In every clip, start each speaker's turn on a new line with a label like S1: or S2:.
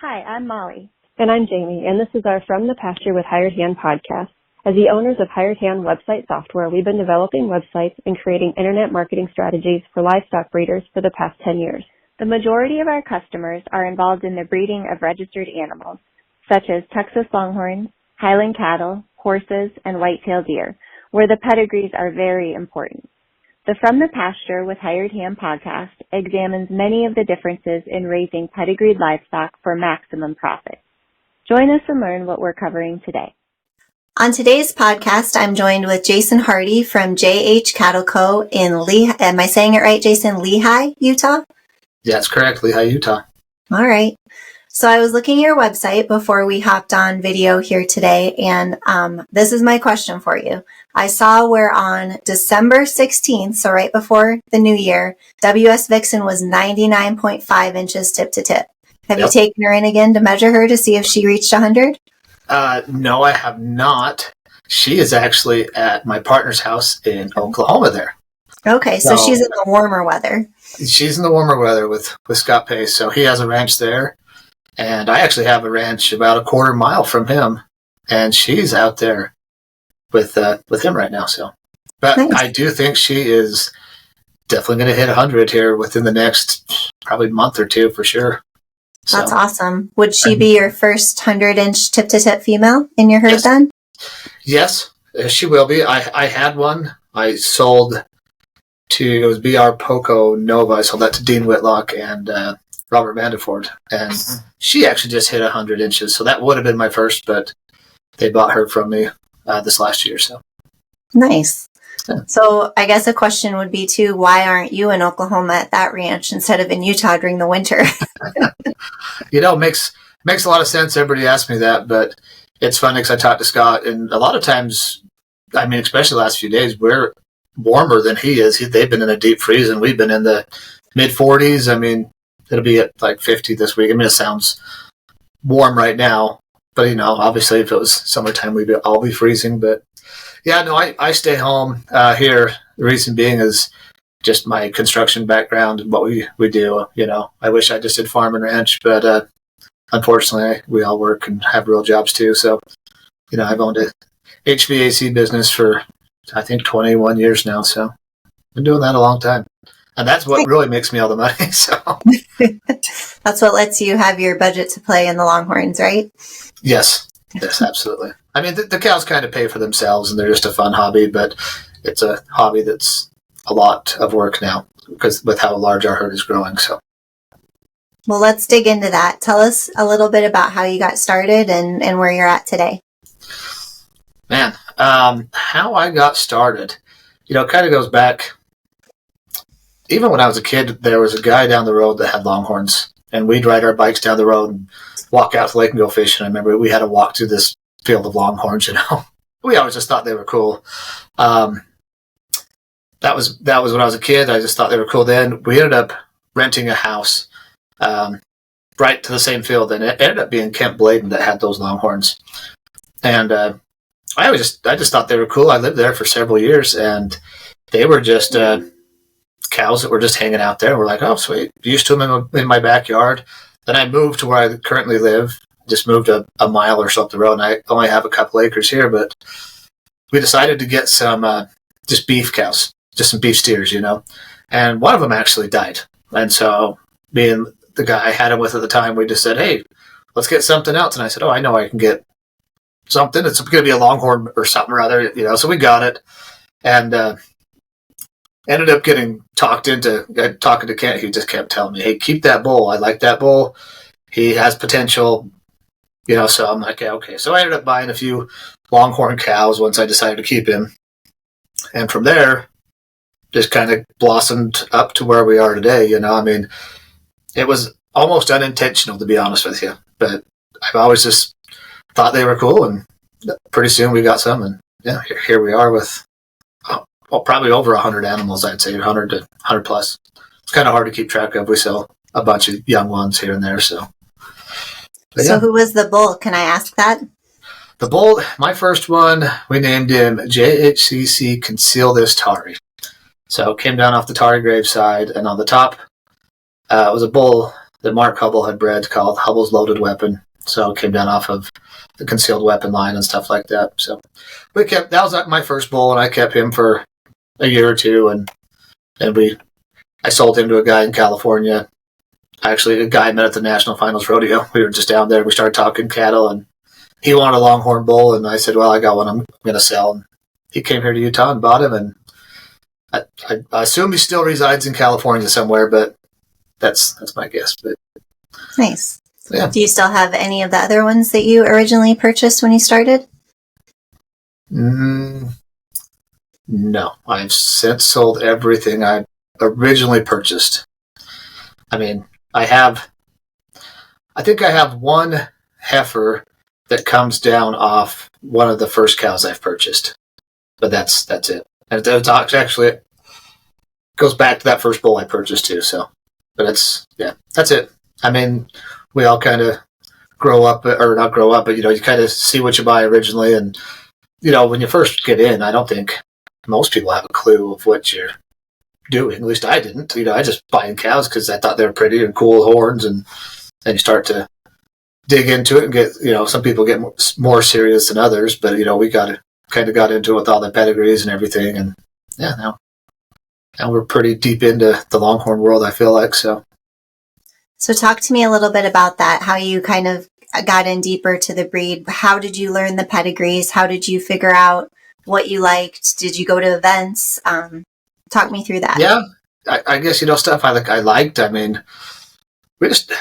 S1: Hi, I'm Molly.
S2: And I'm Jamie, and this is our From the Pasture with Hired Hand podcast. As the owners of Hired Hand website software, we've been developing websites and creating internet marketing strategies for livestock breeders for the past 10 years.
S1: The majority of our customers are involved in the breeding of registered animals, such as Texas Longhorns, Highland cattle, horses, and white-tailed deer, where the pedigrees are very important. The From the Pasture with Hired Hand podcast examines many of the differences in raising pedigreed livestock for maximum profit. Join us and learn what we're covering today.
S3: On today's podcast, I'm joined with Jason Hardy from JH Cattle Co. in Lehigh. Am I saying it right, Jason? Lehigh, Utah?
S4: Yeah, that's correct. Lehigh, Utah.
S3: All right. So I was looking at your website before we hopped on video here today, and this is my question for you. I saw where on December 16th, so right before the new year, WS Vixen was 99.5 inches tip to tip. Have you taken her in again to measure her to see if she reached 100?
S4: No, I have not. She is actually at my partner's house in Oklahoma there.
S3: Okay, so she's in the warmer weather.
S4: She's in the warmer weather with Scott Pace, so he has a ranch there. And I actually have a ranch about a quarter mile from him, and she's out there with him right now. So, but nice. I do think she is definitely going to hit 100 here within the next probably month or two for sure. So,
S3: that's awesome. Would she be your first 100-inch tip-to-tip female in your herd then?
S4: Yes, she will be. I had one. I sold it was BR Poco Nova. I sold that to Dean Whitlock and Robert Vandeford, and she actually just hit 100 inches. So that would have been my first, but they bought her from me this last year. So
S3: nice. Yeah. So I guess a question would be too, why aren't you in Oklahoma at that ranch instead of in Utah during the winter?
S4: Makes a lot of sense. Everybody asks me that, but it's funny because I talked to Scott, and a lot of times, I mean, especially the last few days, we're warmer than he is. They've been in a deep freeze, and we've been in the mid 40s. I mean, it'll be at like 50 this week. I mean, it sounds warm right now, but obviously if it was summertime, we'd all be freezing. But yeah, no, I stay home here. The reason being is just my construction background and what we do. I wish I just did farm and ranch, but unfortunately, we all work and have real jobs too. So, I've owned a HVAC business for I think 21 years now. So, I've been doing that a long time. And that's what really makes me all the money. So
S3: that's what lets you have your budget to play in the Longhorns, right?
S4: Yes, absolutely. I mean, the cows kind of pay for themselves, and they're just a fun hobby, but it's a hobby that's a lot of work now because with how large our herd is growing. So,
S3: well, let's dig into that. Tell us a little bit about how you got started and where you're at today.
S4: Man, how I got started, kind of goes back. Even when I was a kid, there was a guy down the road that had Longhorns, and we'd ride our bikes down the road and walk out to the lake and go fishing. I remember we had to walk through this field of Longhorns, We always just thought they were cool. That was when I was a kid. I just thought they were cool then. We ended up renting a house right to the same field, and it ended up being Kent Bladen that had those Longhorns. And I just thought they were cool. I lived there for several years, and they were just cows that were just hanging out there. We're like, oh, sweet. Used to them in my backyard. Then I moved to where I currently live. Just moved a mile or so up the road, and I only have a couple acres here. But we decided to get some just beef cows, just some beef steers, And one of them actually died. And so me and the guy I had him with at the time, we just said, hey, let's get something else. And I said, oh, I know I can get something. It's going to be a Longhorn or something or other, So we got it. And ended up getting talking to Kent. He just kept telling me, hey, keep that bull. I like that bull. He has potential, so I'm like, yeah, okay. So I ended up buying a few Longhorn cows once I decided to keep him. And from there, just kind of blossomed up to where we are today. I mean, it was almost unintentional, to be honest with you. But I've always just thought they were cool. And pretty soon we got some. And yeah, here we are with probably over 100 animals, I'd say, 100 to 100 plus. It's kind of hard to keep track of. We sell a bunch of young ones here and there. So
S3: who was the bull? Can I ask that?
S4: The bull, my first one, we named him JHCC Conceal This Tari. So it came down off the Tari graveside, and on the top was a bull that Mark Hubble had bred called Hubble's Loaded Weapon. So it came down off of the concealed weapon line and stuff like that. So that was my first bull, and I kept him for a year or two, and I sold him to a guy in California. Actually, a guy I met at the National Finals Rodeo. We were just down there. We started talking cattle, and he wanted a Longhorn bull, and I said, well, I got one I'm going to sell. And he came here to Utah and bought him, and I assume he still resides in California somewhere, but that's my guess. But
S3: nice.
S4: Yeah.
S3: Do you still have any of the other ones that you originally purchased when you started?
S4: No. I've since sold everything I originally purchased. I mean, I think I have one heifer that comes down off one of the first cows I've purchased. But that's it. And it actually goes back to that first bull I purchased too. So, but that's it. I mean, we all kind of grow up, or not grow up, but you kind of see what you buy originally, and when you first get in, I don't think most people have a clue of what you're doing. At least I didn't. I just buying cows because I thought they were pretty and cool horns, and then you start to dig into it and get some people get more serious than others, but we got into it with all the pedigrees and everything, and now we're pretty deep into the Longhorn world, I feel like.
S3: So talk to me a little bit about that, how you kind of got in deeper to the breed. How did you learn the pedigrees? How did you figure out what you liked? Did you go to events? Talk me through that.
S4: Yeah, I guess, stuff I liked. I mean, we just,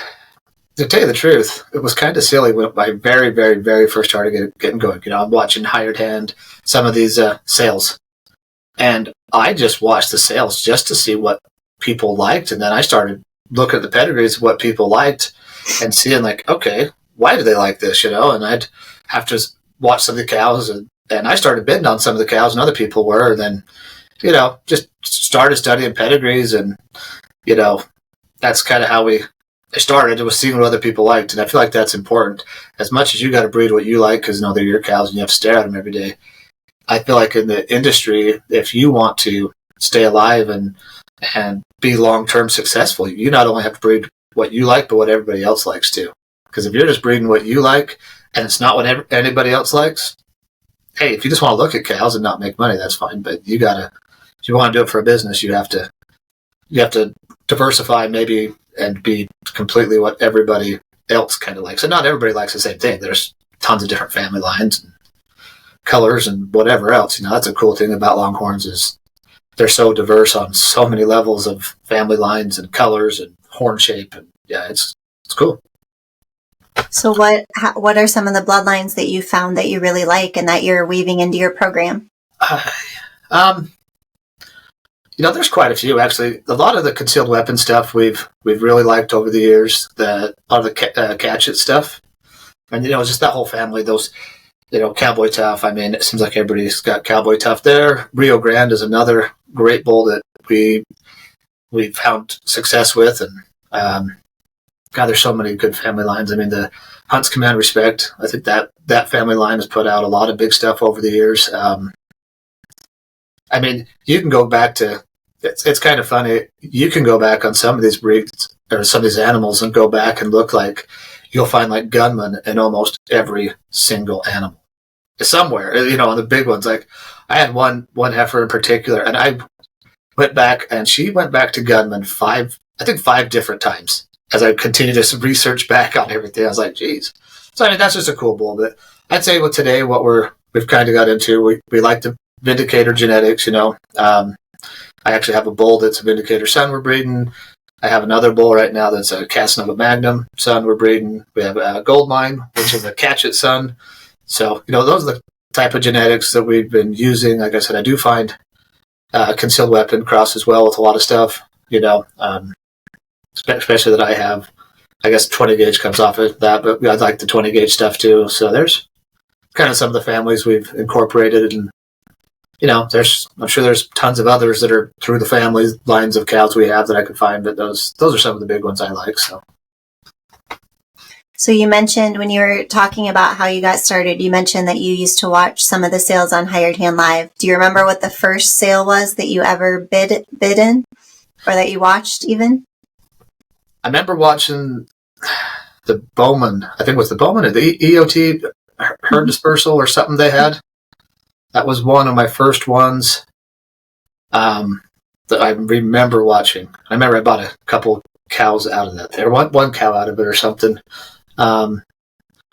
S4: to tell you the truth, it was kind of silly when I very, very, very first started getting going. I'm watching Hired Hand, some of these sales. And I just watched the sales just to see what people liked. And then I started looking at the pedigrees of what people liked and seeing okay, why do they like this, And I'd have to watch some of the cows, and I started bidding on some of the cows, and other people were, and then, just started studying pedigrees, and, that's kind of how I started. It was seeing what other people liked, and I feel like that's important. As much as you got to breed what you like, because they're your cows and you have to stare at them every day, I feel like in the industry, if you want to stay alive and be long-term successful, you not only have to breed what you like, but what everybody else likes too. Because if you're just breeding what you like and it's not what anybody else likes, hey, if you just want to look at cows and not make money, that's fine. But if you want to do it for a business, you have to diversify maybe and be completely what everybody else kind of likes. And not everybody likes the same thing. There's tons of different family lines and colors and whatever else. That's a cool thing about Longhorns is they're so diverse on so many levels of family lines and colors and horn shape, and it's cool.
S3: So what are some of the bloodlines that you found that you really like and that you're weaving into your program?
S4: There's quite a few actually. A lot of the concealed weapon stuff we've really liked over the years. A lot of the catch it stuff, and just that whole family. Those. Cowboy Tough. I mean, it seems like everybody's got Cowboy Tough there. Rio Grande is another great bull that we've found success with, and there's so many good family lines. I mean, the Hunts Command Respect. I think that family line has put out a lot of big stuff over the years. I mean, you can go back to. It's kind of funny. You can go back on some of these breeds or some of these animals and go back and look like you'll find gunmen in almost every single animal. Somewhere, on the big ones. I had one heifer in particular, and I went back, and she went back to gunman five different times as I continued to research back on everything. I was like, geez. So, I mean, that's just a cool bull. But I'd say with today, what we've kind of got into, we like the Vindicator genetics, I actually have a bull that's a Vindicator son we're breeding. I have another bull right now that's a Casanova Magnum son we're breeding. We have a Goldmine, which is a Catch It son. So, those are the type of genetics that we've been using. Like I said, I do find concealed weapon crosses well with a lot of stuff, especially that I have. I guess 20 gauge comes off of that, but I like the 20 gauge stuff too. So there's kind of some of the families we've incorporated, and I'm sure there's tons of others that are through the family lines of cows we have that I could find, but those are some of the big ones I like.
S3: So you mentioned when you were talking about how you got started, you mentioned that you used to watch some of the sales on Hired Hand Live. Do you remember what the first sale was that you ever bid in, or that you watched even?
S4: I remember watching the Bowman. I think it was the Bowman or the EOT herd dispersal or something they had. That was one of my first ones that I remember watching. I remember I bought a couple cows out of that. There, one cow out of it or something.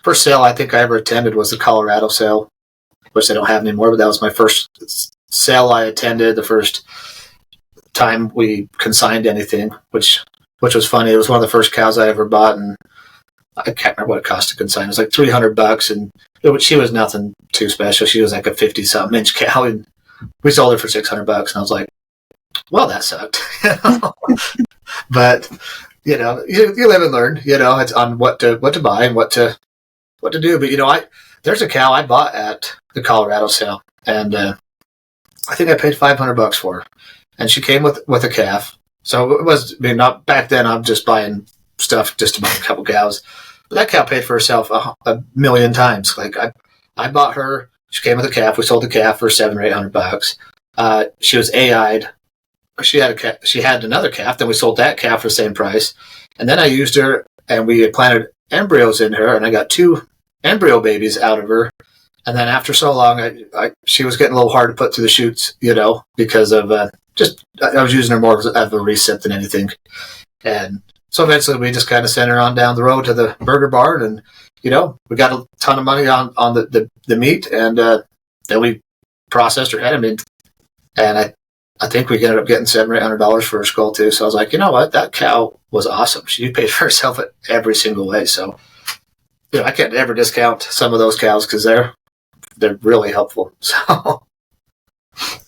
S4: First sale I think I ever attended was the Colorado sale, which they don't have anymore. But that was my first sale I attended. The first time we consigned anything, which was funny. It was one of the first cows I ever bought, and I can't remember what it cost to consign. It was like $300, and she was nothing too special. She was like a 50-something inch cow, and we sold her for $600. And I was like, well, that sucked. But you live and learn. It's on what to buy and what to do. But there's a cow I bought at the Colorado sale, and I think I paid $500 for her, and she came with a calf. So it was, not back then. I'm just buying stuff just to buy a couple cows. But that cow paid for herself a million times. Like I bought her. She came with a calf. We sold the calf for $700 or $800. She was AI'd. She had another calf. Then we sold that calf for the same price. And then I used her, and we had planted embryos in her, and I got 2 embryo babies out of her. And then after so long, she was getting a little hard to put through the chutes, because of I was using her more of a recip than anything. And so eventually we just kind of sent her on down the road to the burger barn, and we got a ton of money on the meat, and then we processed her head. And I think we ended up getting $700 or $800 for her skull too. So I was like, you know what, that cow was awesome. She paid for herself every single way. So I can't ever discount some of those cows because they're really helpful. So,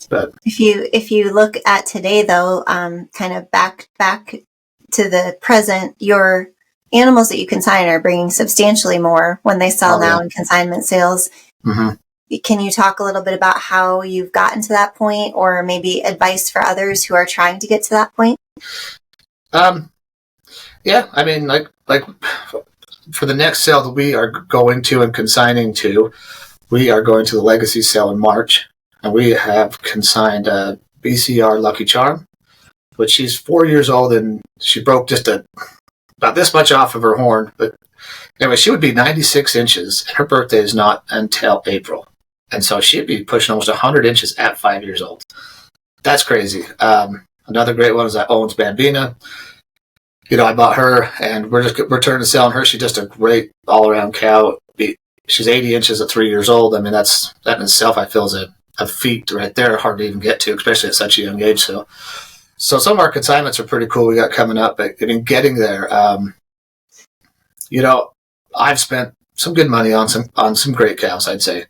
S4: but
S3: if you look at today though, kind of back to the present, your animals that you consign are bringing substantially more when they sell now in consignment sales.
S4: Mm-hmm.
S3: Can you talk a little bit about how you've gotten to that point, or maybe advice for others who are trying to get to that point?
S4: Yeah, like for the next sale that we are going to and consigning to, we are going to the Legacy sale in March, and we have consigned a BCR Lucky Charm, but she's 4 years old, and she broke just about this much off of her horn. But anyway, she would be 96 inches, and her birthday is not until April. And so she'd be pushing almost 100 inches at 5 years old. That's crazy. Another great one is that Owens Bambina. I bought her, and we're turning to selling her. She's just a great all-around cow. She's 80 inches at 3 years old. that in itself I feel is a feat right there, hard to even get to, especially at such a young age. So some of our consignments are pretty cool we got coming up. But getting there, I've spent some good money on some great cows, I'd say.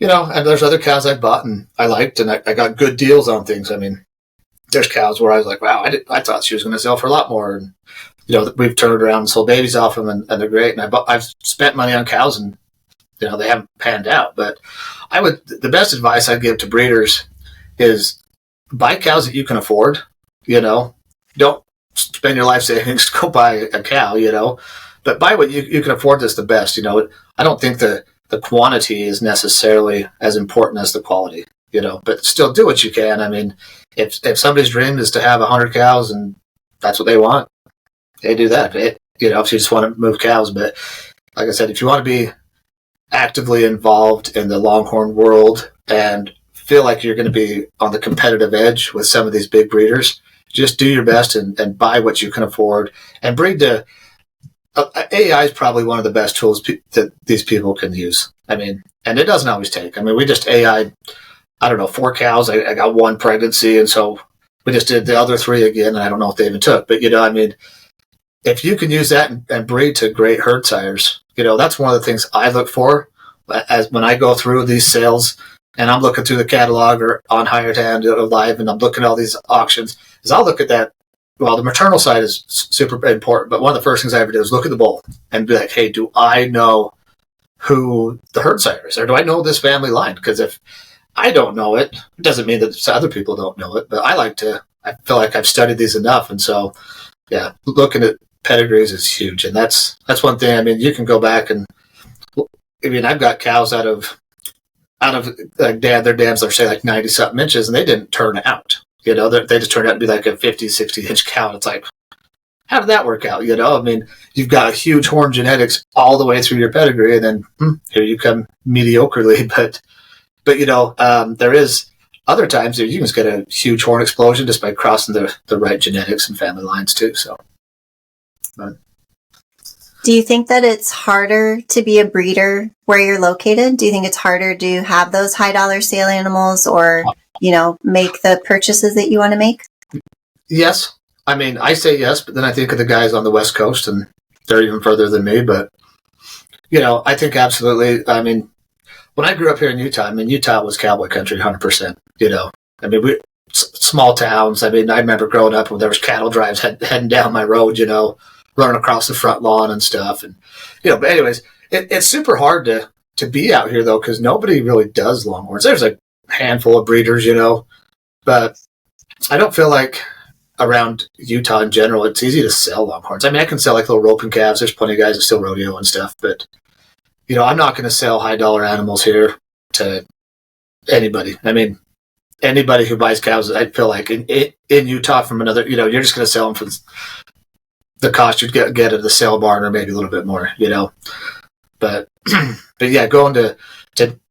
S4: And there's other cows I bought and I liked, and I got good deals on things. There's cows where I was like, wow, I thought she was going to sell for a lot more. And, we've turned around and sold babies off them, and they're great. And I've spent money on cows, and, they haven't panned out. But the best advice I'd give to breeders is buy cows that you can afford. Don't spend your life savings, go buy a cow, but buy what you can afford that's the best. I don't think the quantity is necessarily as important as the quality, but still do what you can. If somebody's dream is to have 100 cows and that's what they want, they do that. If you just want to move cows. But like I said, if you want to be actively involved in the Longhorn world and feel like you're going to be on the competitive edge with some of these big breeders, just do your best and buy what you can afford and breed to. AI is probably one of the best tools that these people can use. And it doesn't always take. We just AI'd, 4 cows. I got 1 pregnancy, and so we just did the other 3 again, and I don't know if they even took. But, if you can use that and breed to great herd sires, that's one of the things I look for as when I go through these sales and I'm looking through the catalog or on Hired Hand or live, and I'm looking at all these auctions, is I'll look at that. Well, the maternal side is super important, but one of the first things I ever did was look at the bull and be like, hey, do I know who the herd sire is? Or do I know this family line? Because if I don't know it, it doesn't mean that other people don't know it, but I feel like I've studied these enough. And so, yeah, looking at pedigrees is huge. And that's one thing. You can go back and, I've got cows out of their dams that are say like 90 something inches, and they didn't turn out. They just turned out to be like a 50, 60 inch cow. And it's like, how did that work out? I mean, you've got huge horn genetics all the way through your pedigree, and then here you come mediocrely. But there is other times that you can just get a huge horn explosion just by crossing the right genetics and family lines too. So,
S3: do you think that it's harder to be a breeder where you're located? Do you think it's harder to have those high dollar sale animals, or make the purchases that you want to make?
S4: Yes. I mean, I say yes, but then I think of the guys on the West Coast, and they're even further than me. But, I think absolutely. I mean, when I grew up here in Utah, Utah was cowboy country 100%. I mean, small towns. I mean, I remember growing up when there was cattle drives heading down my road, running across the front lawn and stuff. And, but anyways, it's super hard to be out here, though, because nobody really does Longhorns. There's a handful of breeders, but I don't feel like around Utah in general, it's easy to sell Longhorns. I mean, I can sell like little roping calves. There's plenty of guys that still rodeo and stuff, but I'm not going to sell high dollar animals here to anybody. I mean, anybody who buys cows, I feel like in Utah from another, you're just going to sell them for the cost you'd get at the sale barn, or maybe a little bit more, But yeah, going to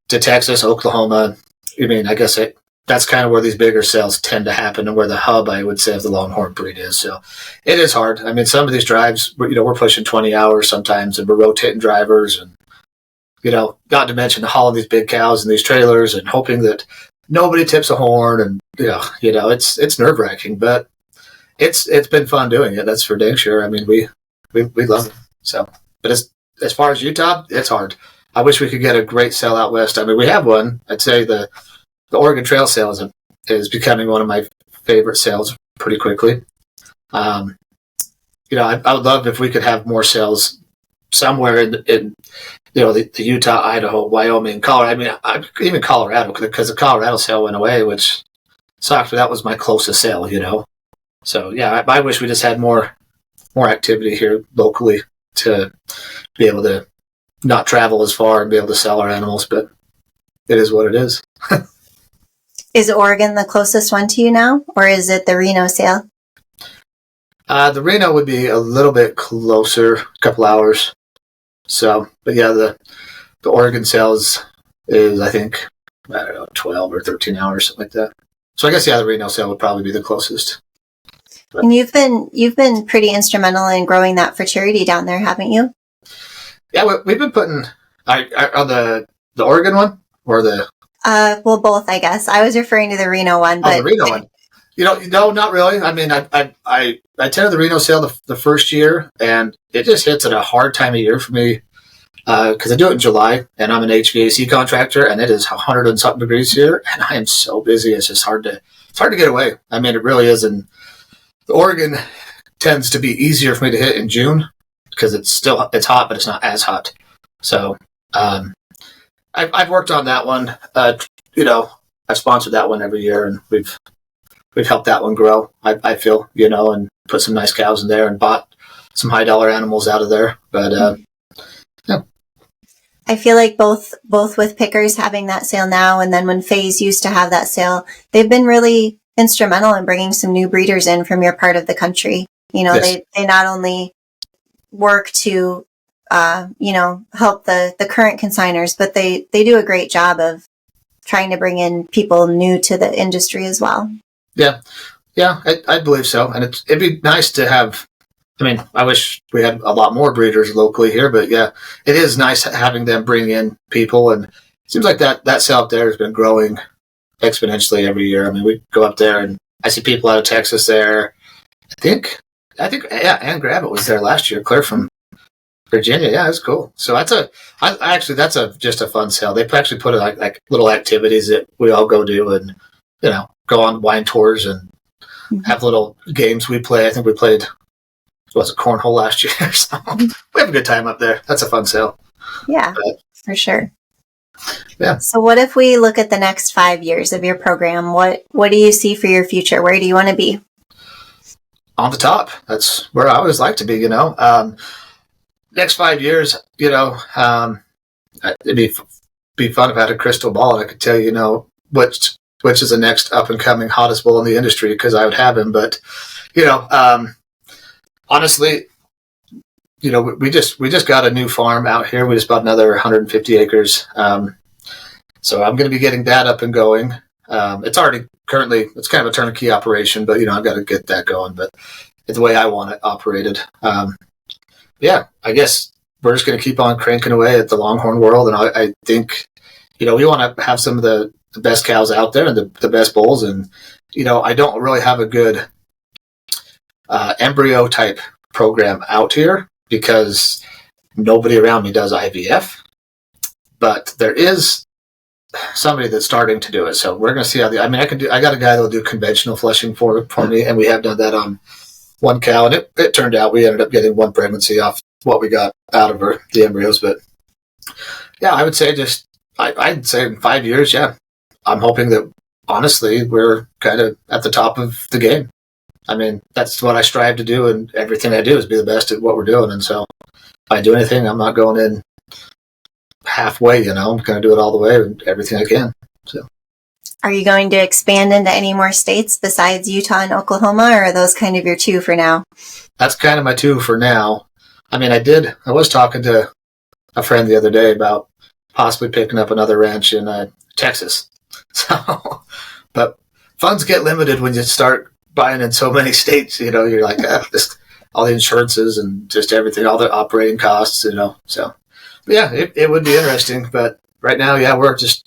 S4: Texas, Oklahoma. I mean, I guess that's kind of where these bigger sales tend to happen, and where the hub, I would say, of the Longhorn breed is. So it is hard. I mean, some of these drives, we're pushing 20 hours sometimes, and we're rotating drivers, and not to mention hauling these big cows in these trailers and hoping that nobody tips a horn, and it's nerve wracking, but it's been fun doing it. That's for dang sure. I mean, we love it. So, but as far as Utah, it's hard. I wish we could get a great sale out west. I mean, we have one. I'd say the Oregon Trail sale is becoming one of my favorite sales pretty quickly. I would love if we could have more sales somewhere in the Utah, Idaho, Wyoming, Colorado. I mean, even Colorado, because the Colorado sale went away, which sucked, but that was my closest sale, So, yeah, I wish we just had more activity here locally to be able to not travel as far and be able to sell our animals, but it is what it is.
S3: Is Oregon the closest one to you now, or is it the Reno sale?
S4: The Reno would be a little bit closer, a couple hours. So, but yeah, the Oregon sales is, I think, 12 or 13 hours, something like that. So I guess, yeah, the Reno sale would probably be the closest. But,
S3: and you've been pretty instrumental in growing that for charity down there, haven't you?
S4: Yeah, we've been putting on the Oregon one, or the...
S3: Well, both, I guess. I was referring to the Reno one. But...
S4: Oh, the Reno one. No, not really. I mean, I attended the Reno sale the first year, and it just hits at a hard time of year for me because I do it in July, and I'm an HVAC contractor, and it is 100 and something degrees here, and I am so busy. It's just hard to get away. I mean, it really is. And Oregon tends to be easier for me to hit in June because it's hot, but it's not as hot. So I've worked on that one. I've sponsored that one every year, and we've helped that one grow, I feel, and put some nice cows in there and bought some high dollar animals out of there. But yeah.
S3: I feel like both with Pickers having that sale now, and then when Faye's used to have that sale, they've been really instrumental in bringing some new breeders in from your part of the country.
S4: Yes.
S3: They not only work to help the current consigners, but they do a great job of trying to bring in people new to the industry as well.
S4: Yeah, I believe so. And it'd be nice to have, I mean, I wish we had a lot more breeders locally here, but yeah, it is nice having them bring in people. And it seems like that sale up there has been growing exponentially every year. I mean, we go up there and I see people out of Texas there. I think, yeah, Ann Gravitt was there last year, Claire from Virginia. Yeah, it's cool. So that's just a fun sale. They actually put like little activities that we all go do, and go on wine tours and have little games we play. I think we played, was it cornhole last year? So we have a good time up there. That's a fun sale.
S3: Yeah, for sure.
S4: Yeah.
S3: So what if we look at the next 5 years of your program? What do you see for your future? Where do you want to be?
S4: On the top. That's where I always like to be, Next 5 years, it'd be fun if I had a crystal ball and I could tell you, which is the next up and coming hottest bull in the industry, because I would have him. But, honestly, we just got a new farm out here. We just bought another 150 acres. So I'm going to be getting that up and going. It's kind of a turnkey operation, but I've got to get that going. But it's the way I want it operated. Yeah, I guess we're just going to keep on cranking away at the Longhorn world, and I think we want to have some of the best cows out there and the best bulls. And I don't really have a good embryo type program out here because nobody around me does IVF, but there is somebody that's starting to do it. So we're going to see how I got a guy that'll do conventional flushing for me, and we have done that on one cow, and it turned out we ended up getting one pregnancy off what we got out of the embryos. But yeah, I would say I'd say in 5 years, yeah, I'm hoping that honestly we're kind of at the top of the game. I mean, that's what I strive to do, and everything I do is be the best at what we're doing. And so if I do anything, I'm not going in halfway, I'm going to do it all the way and everything I can. So,
S3: are you going to expand into any more states besides Utah and Oklahoma, or are those kind of your two for now?
S4: That's kind of my two for now. I mean, I was talking to a friend the other day about possibly picking up another ranch in Texas. So, but funds get limited when you start buying in so many states. You're like, all the insurances and just everything, all the operating costs, so. But yeah, it would be interesting. But right now, yeah, we're just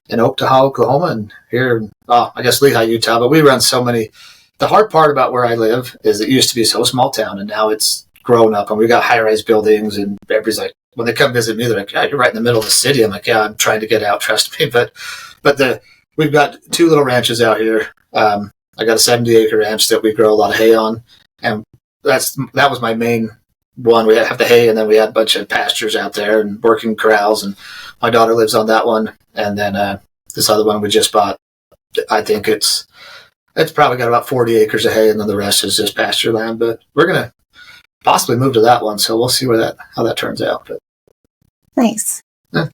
S4: in Oklahoma, Oklahoma, and here, I guess Lehigh, Utah. But we run so many. The hard part about where I live is it used to be so small town, and now it's grown up, and we got high-rise buildings, and everybody's like, when they come visit me, they're like, yeah, you're right in the middle of the city. I'm like, yeah, I'm trying to get out, trust me. But we've got two little ranches out here. I got a 70-acre ranch that we grow a lot of hay on, and that was my main one. We have the hay, and then we had a bunch of pastures out there and working corrals, and my daughter lives on that one. And then this other one we just bought, I think it's probably got about 40 acres of hay, and then the rest is just pasture land. But we're gonna possibly move to that one, so we'll see how that turns out. But
S3: nice.
S4: Yeah.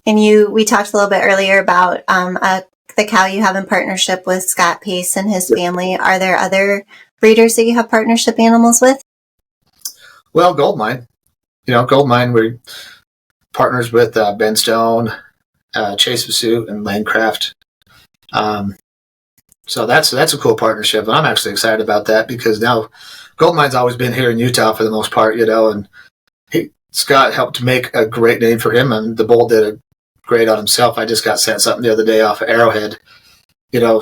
S3: And we talked a little bit earlier about the cow you have in partnership with Scott Pace and his family. Are there other breeders that you have partnership animals with?
S4: Well, Goldmine. Goldmine, we're partners with Ben Stone, Chase Vasut, and Landcraft. So that's a cool partnership, and I'm actually excited about that because now Goldmine's always been here in Utah for the most part, and Scott helped make a great name for him, and the bull did great on himself. I just got sent something the other day off of Arrowhead,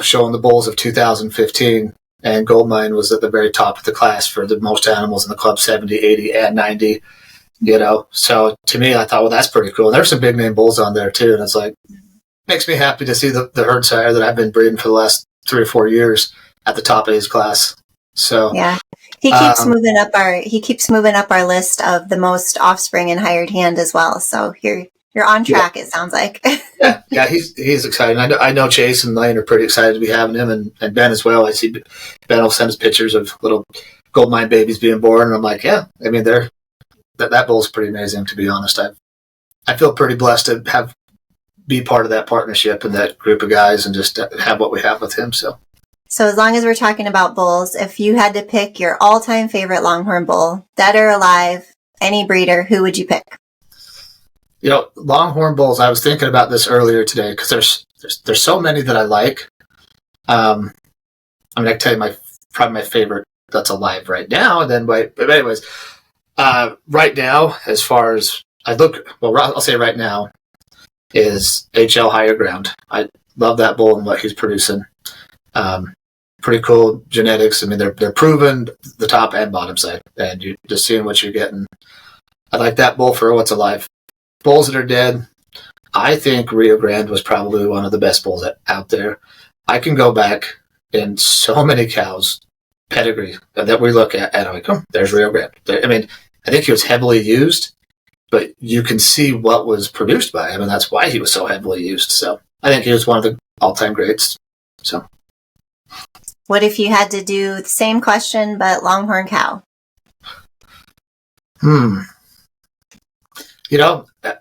S4: showing the bulls of 2015. And Goldmine was at the very top of the class for the most animals in the club, 70, 80, and 90, So to me, I thought, well, that's pretty cool. And there's some big name bulls on there too. And it's like, makes me happy to see the herd sire that I've been breeding for the last 3 or 4 years at the top of his class. So
S3: yeah, he keeps moving up our list of the most offspring in hired hand as well. So you're on track. Yeah. It sounds like.
S4: yeah, he's excited. I know Chase and Lane are pretty excited to be having him, and Ben as well. I see Ben will send us pictures of little Goldmine babies being born, and I'm like, yeah. I mean, that bull's pretty amazing, to be honest. I feel pretty blessed to be part of that partnership and that group of guys, and just have what we have with him. So
S3: as long as we're talking about bulls, if you had to pick your all-time favorite Longhorn bull, dead or alive, any breeder, who would you pick?
S4: Longhorn bulls, I was thinking about this earlier today because there's so many that I like. I can tell you probably my favorite that's alive right now. And then, but anyways, right now, as far as I'll say right now is HL Higher Ground. I love that bull and what he's producing. Pretty cool genetics. I mean, they're proven the top and bottom side, and you're just seeing what you're getting. I like that bull for what's alive. Bulls that are dead, I think Rio Grande was probably one of the best bulls out there. I can go back in so many cows pedigree that we look at, and I'm like, oh, there's Rio Grande. I mean, I think he was heavily used, but you can see what was produced by him, and that's why he was so heavily used. So I think he was one of the all-time greats. So,
S3: what if you had to do the same question but Longhorn cow?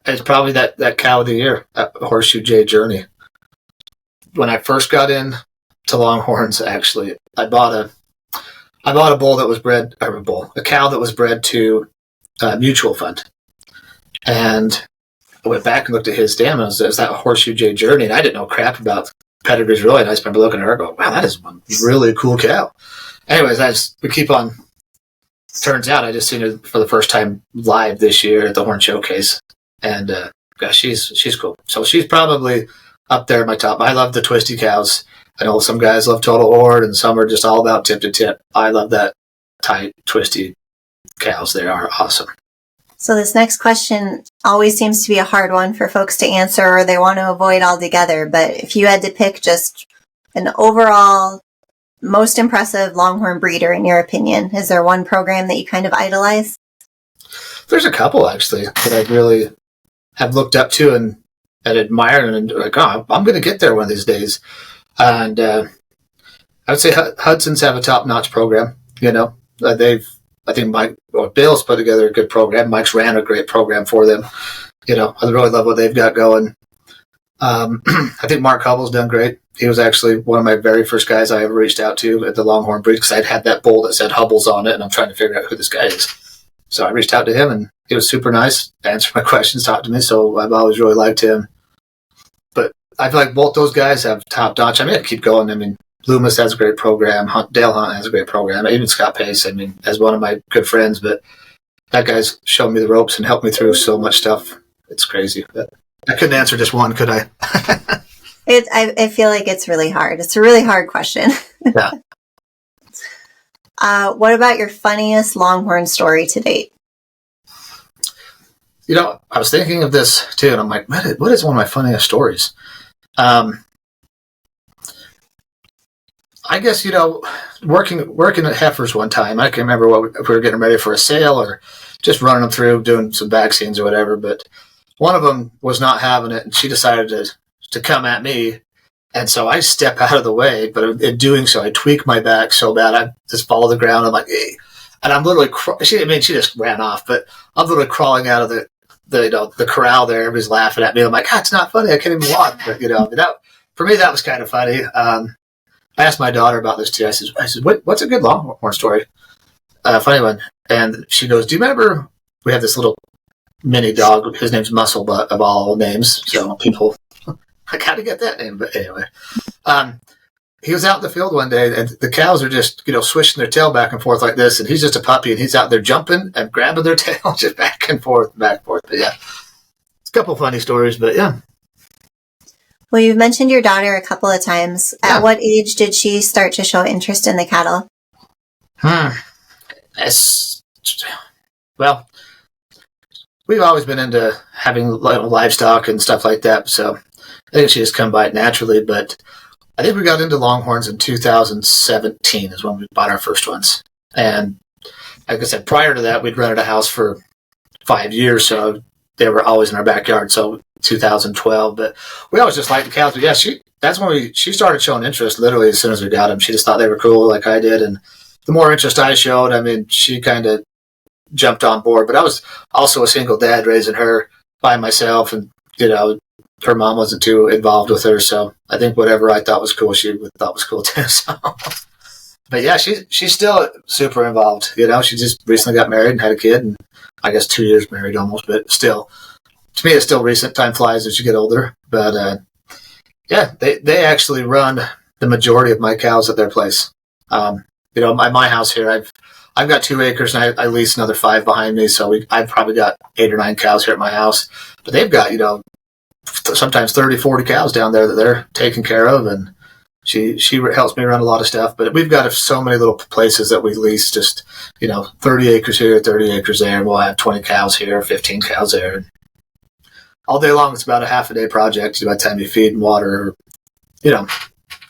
S4: It's probably that cow of the year, Horseshoe J Journey. When I first got in to Longhorns, actually, I bought I bought a bull that was bred, or a cow that was bred to mutual fund. And I went back and looked at his dam, and it was that Horseshoe J Journey, and I didn't know crap about pedigrees really. And I just remember looking at her going, wow, that is one really cool cow. Anyways, we keep on. Turns out I just seen her for the first time live this year at the Horn Showcase. And gosh, she's cool. So she's probably up there at my top. I love the twisty cows. I know some guys love Total Horde, and some are just all about tip to tip. I love that tight, twisty cows. They are awesome.
S3: So this next question always seems to be a hard one for folks to answer, or they want to avoid altogether. But if you had to pick just an overall most impressive Longhorn breeder in your opinion, is there one program that you kind of idolize?
S4: There's a couple actually that I really have looked up to and admired, and like, oh, I'm going to get there one of these days. And I would say Hudson's have a top-notch program. You know, I think Bill's put together a good program. Mike's ran a great program for them. You know, I really love what they've got going. I think Mark Hubbell's done great. He was actually one of my very first guys I ever reached out to at the Longhorn breed, because I'd had that bull that said Hubbell's on it, and I'm trying to figure out who this guy is. So I reached out to him, and he was super nice, answered my questions, talked to me, so I've always really liked him. But I feel like both those guys have top-notch. I mean, I keep going. I mean, Loomis has a great program. Dale Hunt has a great program. Even Scott Pace, I mean, as one of my good friends, but that guy's shown me the ropes and helped me through so much stuff. It's crazy. But I couldn't answer just one, could I?
S3: I feel like it's really hard. It's a really hard question.
S4: Yeah.
S3: What about your funniest Longhorn story to date?
S4: You know, I was thinking of this too, and I'm like, what is one of my funniest stories? I guess, you know, working at heifers one time, I can't remember if we were getting ready for a sale or just running them through, doing some vaccines or whatever, but one of them was not having it, and she decided to come at me. And so I step out of the way, but in doing so, I tweak my back so bad, I just fall to the ground. I'm like, hey. And I'm literally, she just ran off, but I'm literally crawling out of the corral there. Everybody's laughing at me. I'm like, it's not funny. I can't even walk. But, you know, for me, that was kind of funny. I asked my daughter about this too. I said, what's a good Longhorn story? Funny one. And she goes, do you remember we have this little mini dog? His name's Muscle Butt of all names. So people, I got to get that name. But anyway, he was out in the field one day, and the cows are just, you know, swishing their tail back and forth like this. And he's just a puppy, and he's out there jumping and grabbing their tail just back and forth. But yeah, it's a couple funny stories, but yeah.
S3: Well, you've mentioned your daughter a couple of times.
S4: Yeah.
S3: At what age did she start to show interest in the cattle?
S4: Well, we've always been into having livestock and stuff like that, so I think she just come by it naturally. But I think we got into Longhorns in 2017 is when we bought our first ones. And like I said, prior to that, we'd rented a house for 5 years, so they were always in our backyard. So 2012, but we always just liked the cows. But yeah, that's when she started showing interest literally as soon as we got them. She just thought they were cool like I did. And the more interest I showed, I mean, she kind of jumped on board. But I was also a single dad raising her by myself, and, you know, her mom wasn't too involved with her. So I think whatever I thought was cool, she thought was cool too. So, but yeah, she's still super involved. You know, she just recently got married and had a kid, and I guess 2 years married almost, but still, to me, it's still recent. Time flies as you get older. But yeah, they actually run the majority of my cows at their place. You know, my house here, I've got 2 acres, and I lease another 5 behind me. So I've probably got 8 or 9 cows here at my house. But they've got, you know, sometimes 30, 40 cows down there that they're taking care of, and she helps me run a lot of stuff. But we've got so many little places that we lease, just, you know, 30 acres here, 30 acres there, and we'll have 20 cows here, 15 cows there. All day long, it's about a half a day project by the time you feed and water. You know,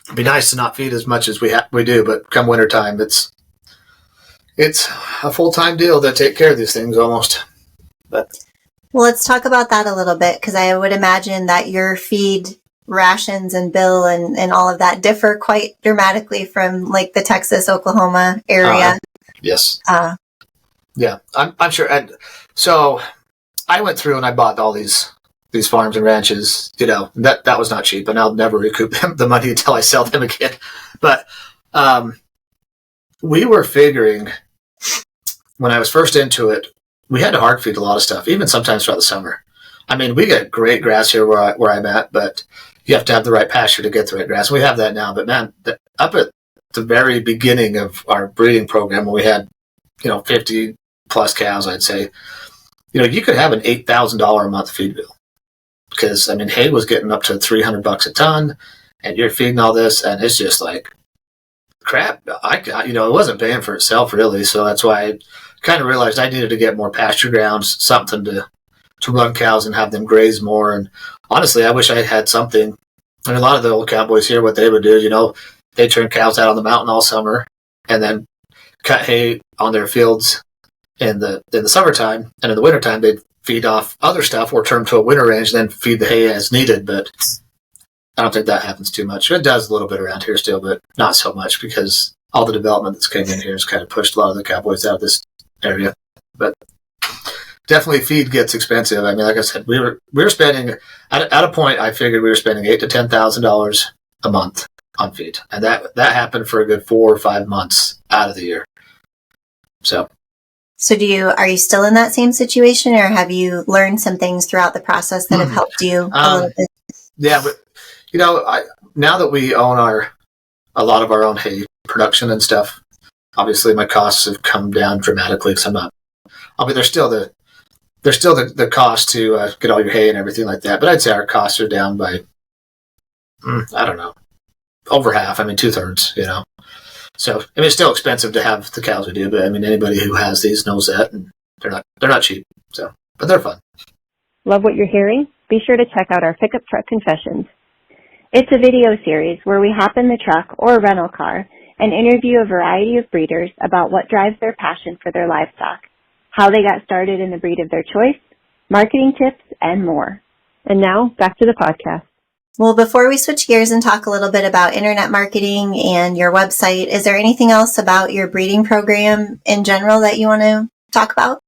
S4: it'd be nice to not feed as much as we do, but come wintertime, it's a full-time deal to take care of these things almost. But
S3: well, let's talk about that a little bit, because I would imagine that your feed rations and bill and all of that differ quite dramatically from like the Texas, Oklahoma area.
S4: Yes. Yeah, I'm sure. And so I went through and I bought all these farms and ranches. You know, that was not cheap, and I'll never recoup the money until I sell them again. But we were figuring when I was first into it, we had to hard feed a lot of stuff, even sometimes throughout the summer. I mean, we get great grass here where I'm at, but you have to have the right pasture to get the right grass. We have that now, but man, up at the very beginning of our breeding program, when we had 50 plus cows, I'd say, you could have an $8,000 a month feed bill because I mean, hay was getting up to $300 a ton, and you're feeding all this, and it's just like crap. It wasn't paying for itself really, so that's why I kind of realized I needed to get more pasture grounds, something to run cows and have them graze more. And honestly, I wish I had something. And a lot of the old cowboys here, what they would do, they turn cows out on the mountain all summer and then cut hay on their fields in the summertime, and in the wintertime they'd feed off other stuff or turn to a winter range and then feed the hay as needed. But I don't think that happens too much. It does a little bit around here still, but not so much because all the development that's came in here has kind of pushed a lot of the cowboys out of this area. But definitely feed gets expensive. I mean, like I said, we were spending at a point. I figured we were spending $8,000 to $10,000 a month on feed, and that happened for a good 4 or 5 months out of the year. So
S3: are you still in that same situation, or have you learned some things throughout the process that have helped you a little bit?
S4: Yeah, but now that we own a lot of our own hay production and stuff, obviously my costs have come down dramatically because I'm not. I mean, there's still the cost to get all your hay and everything like that, but I'd say our costs are down by I don't know, over half. I mean, 2/3. So I mean, it's still expensive to have the cows we do, but I mean, anybody who has these knows that, and they're not cheap. So, but they're fun.
S2: Love what you're hearing? Be sure to check out our Pickup Truck Confessions. It's a video series where we hop in the truck or rental car and interview a variety of breeders about what drives their passion for their livestock, how they got started in the breed of their choice, marketing tips, and more. And now, back to the podcast.
S3: Well, before we switch gears and talk a little bit about internet marketing and your website, is there anything else about your breeding program in general that you want to talk about?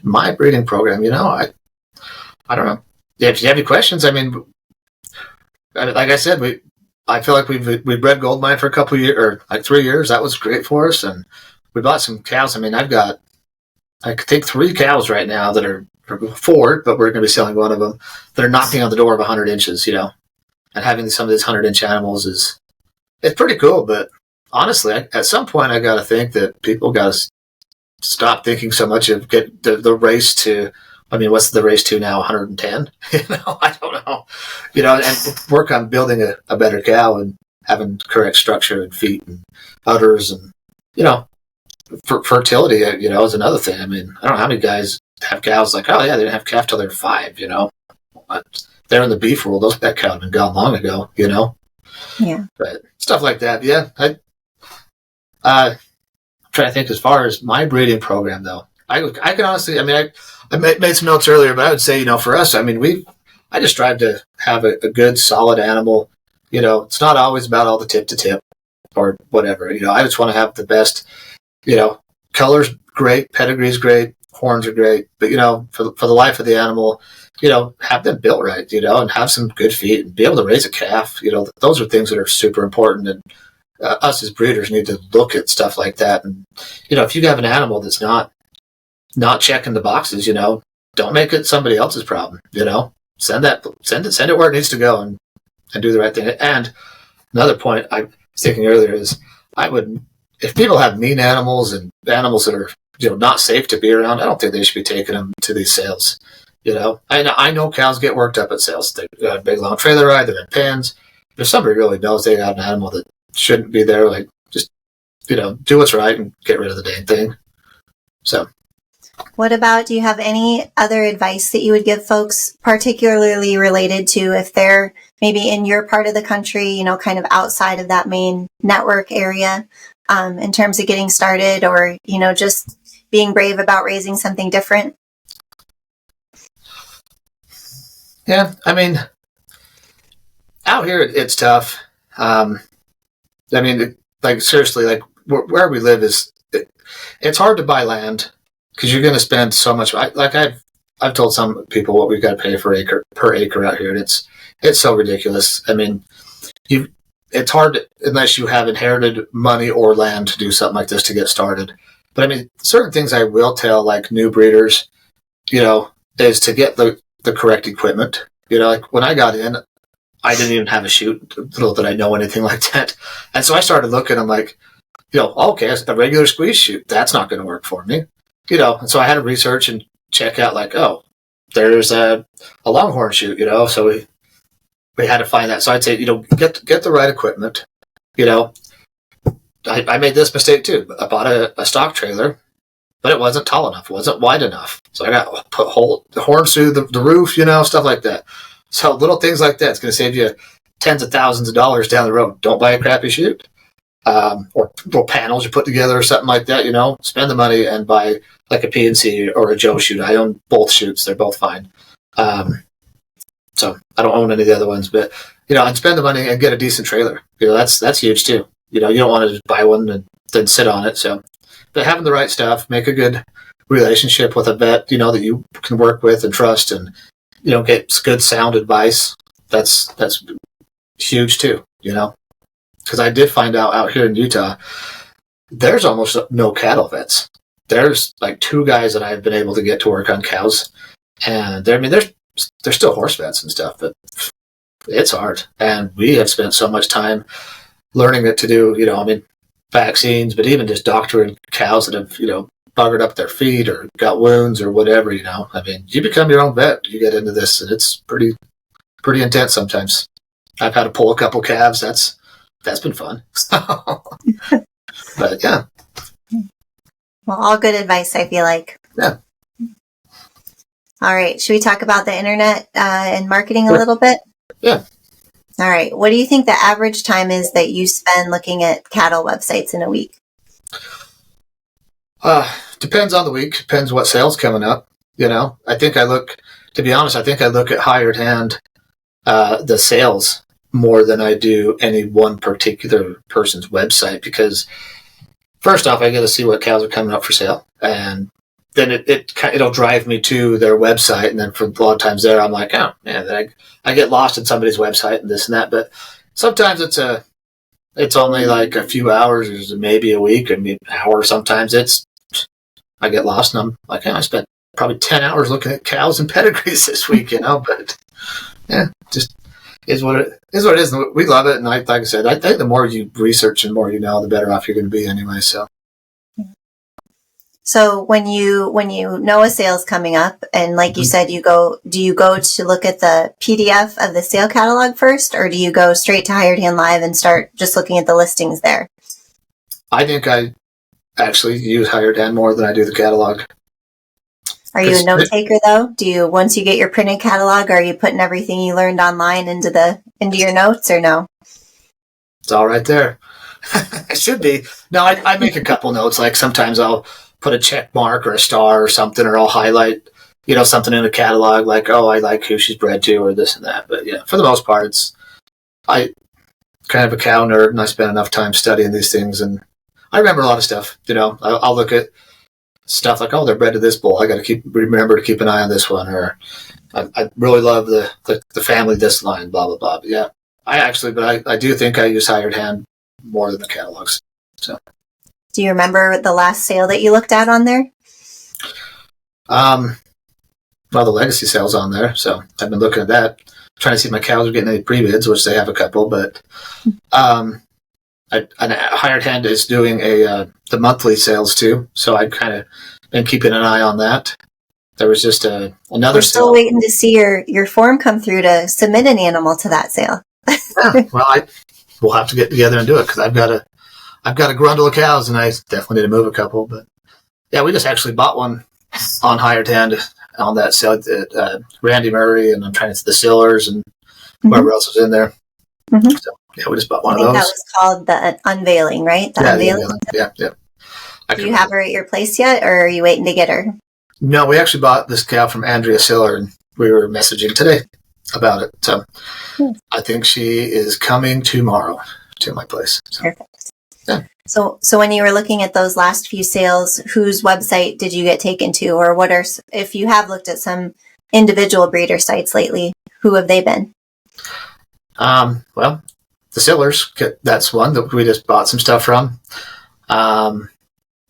S4: My breeding program, I don't know. If you have any questions, I mean, like I said, I feel like we bred Goldmine for a couple of years, or like 3 years. That was great for us, and we bought some cows. I mean, I've got, I think 3 cows right now that are 4, but we're going to be selling one of them, that are knocking on the door of 100 inches, and having some of these 100-inch animals it's pretty cool. But honestly, at some point, I got to think that people got to stop thinking so much of get the race to. I mean, what's the race to now? 110? I don't know. And work on building a better cow and having correct structure and feet and udders and fertility. Is another thing. I mean, I don't know how many guys have cows like, oh yeah, they didn't have calf till they're 5, But they're in the beef world. That cow had been gone long ago,
S3: Yeah.
S4: But stuff like that. Yeah. I'm trying to think as far as my breeding program, though. I can honestly, I mean, I made some notes earlier, but I would say, for us, I mean, I just strive to have a good, solid animal. It's not always about all the tip to tip or whatever. I just want to have the best, colors great, pedigree's great, horns are great, but for the life of the animal, have them built right, and have some good feet and be able to raise a calf. Those are things that are super important, and us as breeders need to look at stuff like that. And if you have an animal that's not checking the boxes, don't make it somebody else's problem. Send it where it needs to go and do the right thing. And another point I was thinking earlier is if people have mean animals and animals that are not safe to be around, I don't think they should be taking them to these sales. I know cows get worked up at sales. They got a big long trailer ride, they're in pens. If somebody really knows they got an animal that shouldn't be there, like just do what's right and get rid of the dang thing. So
S3: do you have any other advice that you would give folks, particularly related to if they're maybe in your part of the country, kind of outside of that main network area, in terms of getting started, or, just being brave about raising something different?
S4: Yeah, I mean, out here it's tough. I mean, like seriously, like where we live it's hard to buy land because you're going to spend so much. Like I've told some people what we've got to pay per acre out here, and it's so ridiculous. I mean, it's hard unless you have inherited money or land to do something like this to get started. But I mean, certain things I will tell like new breeders, is to get the correct equipment. Like when I got in, I didn't even have a chute, little did I know anything like that. And so I started looking, I'm like, okay, a regular squeeze chute, that's not going to work for me. And so I had to research and check out like, there's a longhorn chute, so we had to find that. So I'd say, get the right equipment. I made this mistake too. I bought a stock trailer, but it wasn't tall enough. It wasn't wide enough. So I got put the horns through the roof, stuff like that. So little things like that. It's going to save you tens of thousands of dollars down the road. Don't buy a crappy chute. Or little panels you put together or something like that, spend the money and buy like a PNC or a Joe chute. I own both chutes. They're both fine. So I don't own any of the other ones, but, and spend the money and get a decent trailer. That's huge too. You don't want to just buy one and then sit on it. So, but having the right stuff, make a good relationship with a vet, that you can work with and trust and, get good sound advice. That's huge too, because I did find out here in Utah, there's almost no cattle vets. There's like 2 guys that I've been able to get to work on cows, and they're still horse vets and stuff, but it's hard. And we have spent so much time learning it to do, vaccines, but even just doctoring cows that have, buggered up their feet or got wounds or whatever, you become your own vet. You get into this, and it's pretty intense sometimes. I've had to pull a couple calves. That's been fun. But yeah.
S3: Well, all good advice, I feel like.
S4: Yeah.
S3: All right. Should we talk about the internet and marketing a little bit?
S4: Yeah.
S3: All right. What do you think the average time is that you spend looking at cattle websites in a week?
S4: Depends on the week. Depends what sales coming up. To be honest, I think I look at hired hand, the sales more than I do any one particular person's website, because first off, I get to see what cows are coming up for sale, and then it'll drive me to their website, and then for a lot of times there, I'm like, oh man, then I get lost in somebody's website and this and that. But sometimes it's only like a few hours, or maybe a week, or maybe an hour. Sometimes I get lost, and I'm like, I spent probably 10 hours looking at cows and pedigrees this week, but yeah, just is what it is. And we love it. And like I said, I think the more you research and more the better off you're going to be anyway.
S3: So when you know a sale's coming up, and like you said, do you go to look at the PDF of the sale catalog first, or do you go straight to Hired Hand Live and start just looking at the listings there?
S4: I think I actually use Hired Hand more than I do the catalog.
S3: Are you a note taker though? Once you get your printed catalog, are you putting everything you learned online into your notes, or no?
S4: It's all right there. It should be. No, I make a couple notes. Like sometimes I'll put a check mark or a star or something, or I'll highlight, something in the catalog, like, oh, I like who she's bred to, or this and that. But yeah, for the most part, I kind of a cow nerd, and I spend enough time studying these things, and I remember a lot of stuff. I'll look at stuff like, oh, they're bred to this bull, I got to remember to keep an eye on this one, or I really love the family this line, blah blah blah. But yeah, I do think I use Hired Hand more than the catalogs. So,
S3: do you remember the last sale that you looked at on there?
S4: Well, the legacy sale's on there, so I've been looking at that, trying to see if my cows are getting any pre-bids, which they have a couple, but Hired Hand is doing the monthly sales too, so I've kind of been keeping an eye on that. There was just another
S3: We're still
S4: sale.
S3: waiting to see your form come through to submit an animal to that sale.
S4: Yeah, well, we'll have to get together and do it, because I've got a grundle of cows, and I definitely need to move a couple. But yeah, we just actually bought one on Hired Hand on that sale at Randy Murray, and I'm trying to see the Sillers and whoever else was in there.
S3: Mm-hmm.
S4: So yeah, we just bought one
S3: I
S4: of
S3: think
S4: those.
S3: that was called the unveiling, right? The unveiling.
S4: Yeah.
S3: Do you have her at your place yet, or are you waiting to get her?
S4: No, we actually bought this cow from Andrea Siller, and we were messaging today about it. So I think she is coming tomorrow to my place. So,
S3: perfect.
S4: Yeah.
S3: So when you were looking at those last few sales, whose website did you get taken to, or if you have looked at some individual breeder sites lately, who have they been?
S4: Well, the Sillers, that's one that we just bought some stuff from.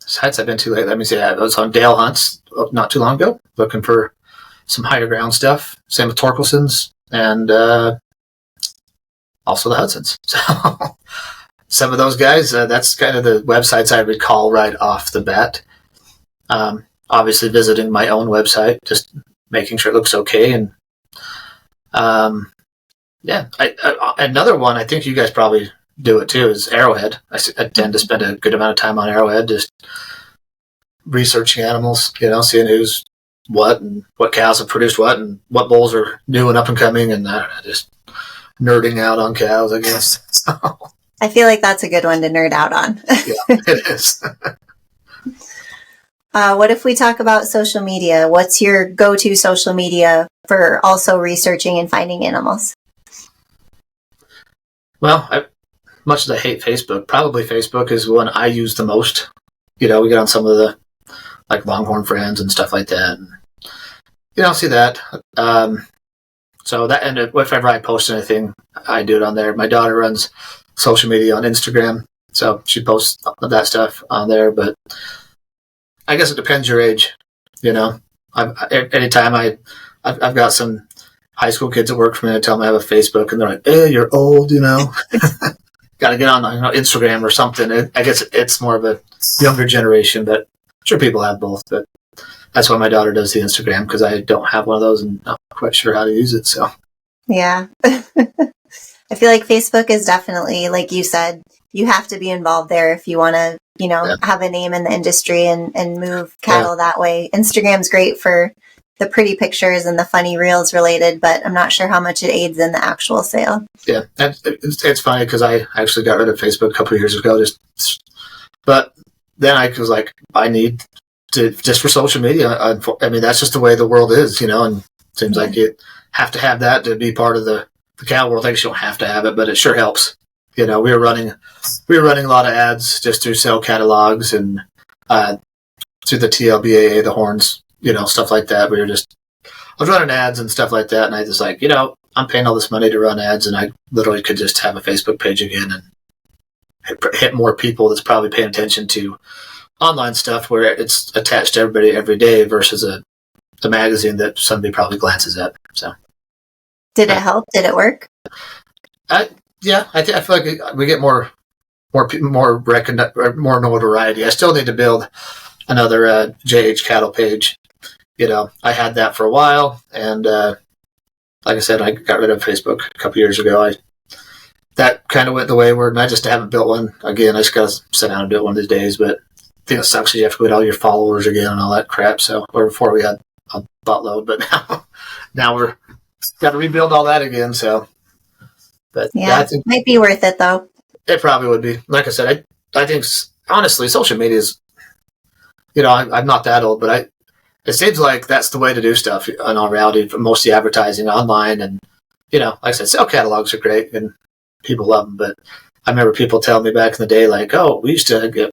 S4: Sites I've been to lately, let me see, I was on Dale Hunts not too long ago, looking for some higher ground stuff. Same with Torkelson's and also the Hudsons. So some of those guys, that's kind of the websites I recall right off the bat. Obviously visiting my own website, just making sure it looks okay. And another one, I think you guys probably do it too, is Arrowhead. I tend to spend a good amount of time on Arrowhead, just researching animals, seeing who's what and what cows have produced what and what bulls are new and up and coming, and just nerding out on cows, I guess. So,
S3: I feel like that's a good one to nerd out on.
S4: Yeah, it is.
S3: What if we talk about social media? What's your go-to social media for also researching and finding animals?
S4: Well, much as I hate Facebook, probably Facebook is one I use the most. We get on some of the like Longhorn friends and stuff like that. And, see that. So that, and if ever I post anything, I do it on there. My daughter runs social media on Instagram, so she posts that stuff on there. But I guess it depends your age. Anytime I've got some high school kids that work for me, I tell them I have a Facebook, and they're like, you're old, Got to get on Instagram or something. I guess it's more of a younger generation, but I'm sure people have both. But that's why my daughter does the Instagram, because I don't have one of those and not quite sure how to use it. So,
S3: yeah. I feel like Facebook is definitely, like you said, you have to be involved there if you want to, have a name in the industry and move cattle that way. Instagram's great for the pretty pictures and the funny reels related, but I'm not sure how much it aids in the actual sale.
S4: Yeah, it's funny because I actually got rid of Facebook a couple of years ago, but then I was like, I need to, just for social media. I mean, that's just the way the world is, and it seems like you have to have that to be part of the cow world. I guess you don't have to have it, but it sure helps. We were running a lot of ads just through sale catalogs and through the TLBAA, the horns, stuff like that. I was running ads and stuff like that, and I just like, I'm paying all this money to run ads, and I literally could just have a Facebook page again and hit more people that's probably paying attention to online stuff where it's attached to everybody every day versus a magazine that somebody probably glances at. So,
S3: did it help? Did it work?
S4: Yeah, I feel like we get more notoriety. I still need to build another JH cattle page. I had that for a while, and like I said, I got rid of Facebook a couple years ago. That kind of went the wayward, and I just haven't built one again. I just got to sit down and do it one of these days. But I think it sucks because you have to get all your followers again and all that crap. So, where before we had a buttload, but now we're got to rebuild all that again. So, but
S3: yeah, I think might be worth it though.
S4: It probably would be. Like I said, I think honestly, social media is. I'm not that old, but it seems like that's the way to do stuff in all reality for most of the advertising online. And, like I said, sale catalogs are great and people love them. But I remember people telling me back in the day, like, oh, we used to get,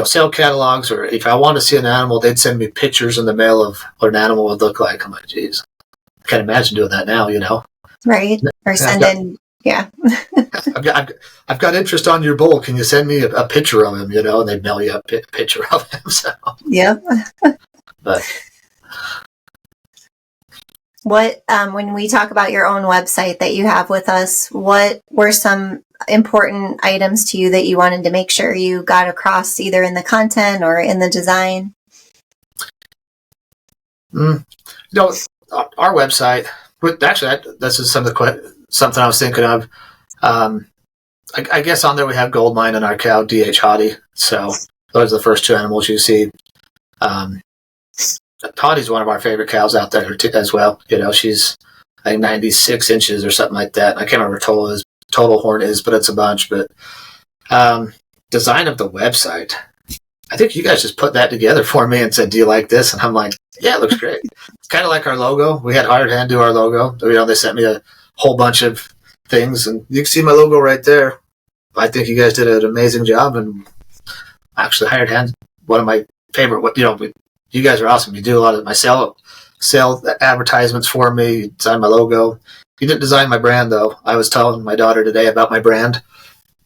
S4: sale catalogs, or if I wanted to see an animal, they'd send me pictures in the mail of what an animal would look like. I'm like, geez, I can't imagine doing that now,
S3: Right. Or sending, yeah.
S4: I've got interest on your bull. Can you send me a picture of him, and they mail you a picture of him. So.
S3: Yeah.
S4: But
S3: what, when we talk about your own website that you have with us, what were some important items to you that you wanted to make sure you got across either in the content or in the design?
S4: Our website, actually, this is something I was thinking of. I guess on there we have Goldmine and our cow, DH Hottie. So those are the first two animals you see. Tottie's one of our favorite cows out there as well. She's like 96 inches or something like that. I can't remember what total horn is, but it's a bunch. But design of the website, I think you guys just put that together for me and said, do you like this? And I'm like, yeah, it looks great. It's kind of like our logo. We had Hired Hand do our logo. They sent me a whole bunch of things, and you can see my logo right there. I think you guys did an amazing job, and actually Hired Hand, one of my favorite, you guys are awesome. You do a lot of my sell advertisements for me. You design my logo. You didn't design my brand, though. I was telling my daughter today about my brand,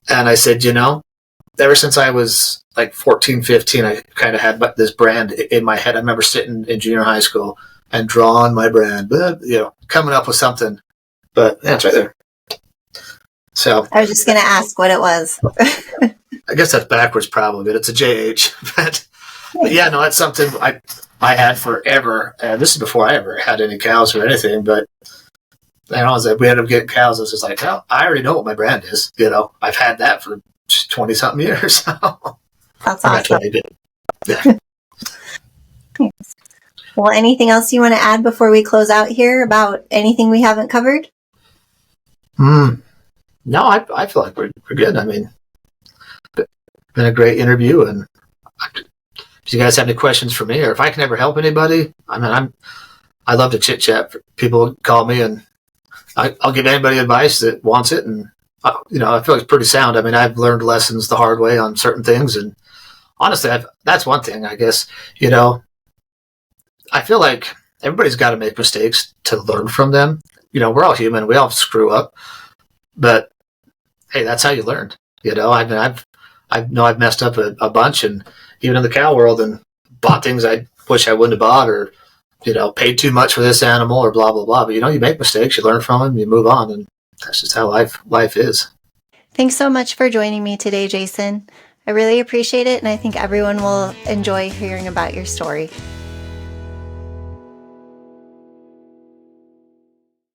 S4: and I said, ever since I was like 14, 15, I kind of had this brand in my head. I remember sitting in junior high school and drawing my brand, coming up with something. But yeah, it's right there. So
S3: I was just going to ask what it was.
S4: I guess that's backwards probably, but it's a JH. But yeah, no, that's something I had forever. This is before I ever had any cows or anything, but as we ended up getting cows, I was just like, well, I already know what my brand is. I've had that for 20 something years.
S3: That's awesome. Yeah. Well, anything else you want to add before we close out here about anything we haven't covered?
S4: No, I feel like we're good. I mean, been a great interview, and if you guys have any questions for me, or if I can ever help anybody, I mean, I love to chit chat. People call me, and I'll give anybody advice that wants it, and I feel like it's pretty sound. I mean, I've learned lessons the hard way on certain things, and honestly, that's one thing. I guess I feel like everybody's got to make mistakes to learn from them. We're all human; we all screw up, but hey, that's how you learn. I've messed up a bunch, and even in the cow world, and bought things I wish I wouldn't have bought, or paid too much for this animal, or blah blah blah. But you make mistakes, you learn from them, you move on, and that's just how life is.
S3: Thanks so much for joining me today, Jason. I really appreciate it, and I think everyone will enjoy hearing about your story.